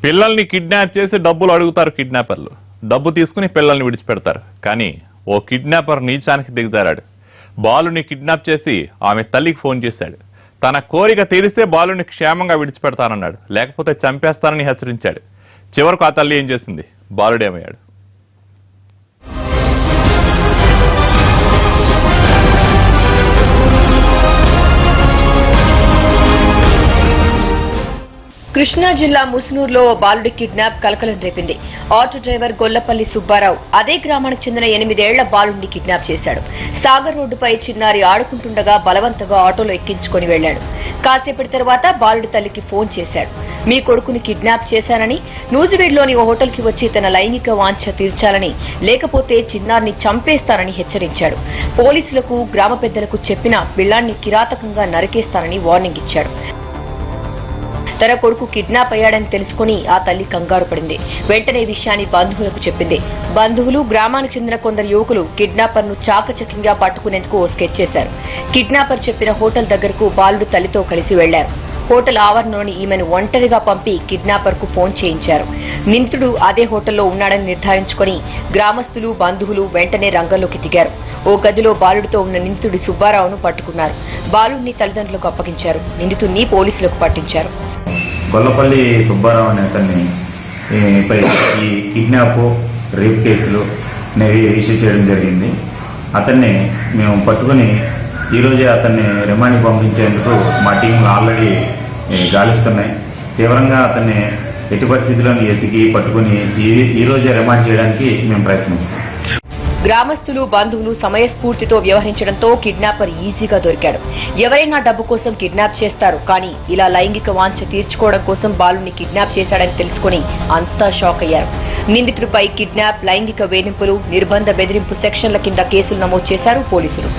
పిల్లల్ని కిడ్నాప్ చేసి డబ్బులు అడుగుతారు కిడ్నాపర్లు. డబ్బు తీసుకుని పిల్లల్ని విడిచిపెడతారు. కానీ ఓ కిడ్నాపర్ నీచానికి దిగజారాడు. బాలుని కిడ్నాప్ చేసి ఆమె తల్లికి ఫోన్ చేశాడు. తన కోరిక తీరిస్తే బాలుని క్షేమంగా విడిచిపెడతానన్నాడు, లేకపోతే చంపేస్తానని హెచ్చరించాడు. చివరకు ఆ తల్లి ఏం చేసింది? బాలుడేమయ్యాడు? కృష్ణా జిల్లా ముసునూరులో ఓ బాలుడి కిడ్నాప్ కలకలం రేపింది. ఆటో డ్రైవర్ గొల్లపల్లి సుబ్బారావు అదే గ్రామానికి చెందిన 8 ఏళ్ల బాలుడిని కిడ్నాప్ చేశాడు. సాగర్ రోడ్డుపై చిన్నారి ఆడుకుంటుండగా బలవంతంగా ఆటోలో ఎక్కించుకొని వెళ్లాడు. కాసేపటి తర్వాత బాలుడి తల్లికి ఫోన్ చేశాడు. మీ కొడుకుని కిడ్నాప్ చేశానని, నూజివీడ్లోని ఓ హోటల్కి వచ్చి తన లైంగిక వాంఛ తీర్చాలని, లేకపోతే చిన్నారిని చంపేస్తానని హెచ్చరించాడు. పోలీసులకు, గ్రామ పెద్దలకు చెప్పినా పిల్లాన్ని కిరాతకంగా నరికేస్తానని వార్నింగ్ ఇచ్చాడు. తన కొడుకు కిడ్నాప్ అయ్యాడని తెలుసుకుని ఆ తల్లి కంగారు పడింది. వెంటనే విషయాన్ని బంధువులకు చెప్పింది. బంధువులు, గ్రామానికి చెందిన కొందరు యువకులు కిడ్నాపర్ ను చాకచక్యంగా పట్టుకునేందుకు ఓ స్కెచ్ చేశారు. కిడ్నాపర్ చెప్పిన హోటల్ దగ్గరకు బాలుడు తల్లితో కలిసి వెళ్లారు. హోటల్ ఆవరణలోని ఈమెను ఒంటరిగా పంపి కిడ్నాపర్ కు ఫోన్ చేయించారు. నిందితుడు అదే హోటల్లో ఉన్నాడని నిర్ధారించుకుని గ్రామస్తులు, బంధువులు వెంటనే రంగంలోకి దిగారు. ఓ గదిలో బాలుడితో ఉన్న నిందితుడి సుబ్బారావును పట్టుకున్నారు. బాలుడిని తల్లిదండ్రులకు అప్పగించారు. నిందితుడిని పోలీసులకు పట్టించారు. గొల్లపల్లి సుబ్బారావు అనే అతన్ని ఈ కిడ్నాప్, రేప్ కేసులు అనేవి రిజిస్టర్ చేయడం జరిగింది. అతన్ని మేము పట్టుకుని ఈరోజే అతన్ని రిమాండ్కి పంపించేందుకు మా టీంలు ఆల్రెడీ గాలిస్తున్నాయి. తీవ్రంగా అతన్ని ఎట్టి పరిస్థితులను ఎతికి పట్టుకుని ఈరోజే రిమాండ్ చేయడానికి మేము ప్రయత్నిస్తాం. గ్రామస్తులు, బంధువులు సమయస్ఫూర్తితో వ్యవహరించడంతో కిడ్నాపర్ ఈజీగా దొరికాడు. ఎవరైనా డబ్బు కోసం కిడ్నాప్ చేస్తారు, కానీ ఇలా లైంగిక వాంఛ తీర్చుకోవడం కోసం బాలుని కిడ్నాప్ చేశాడని తెలుసుకుని అంతా షాక్ అయ్యారు. నిందితుడిపై కిడ్నాప్, లైంగిక వేధింపులు, నిర్బంధ బెదిరింపు సెక్షన్ల కింద కేసులు నమోదు చేశారు పోలీసులు.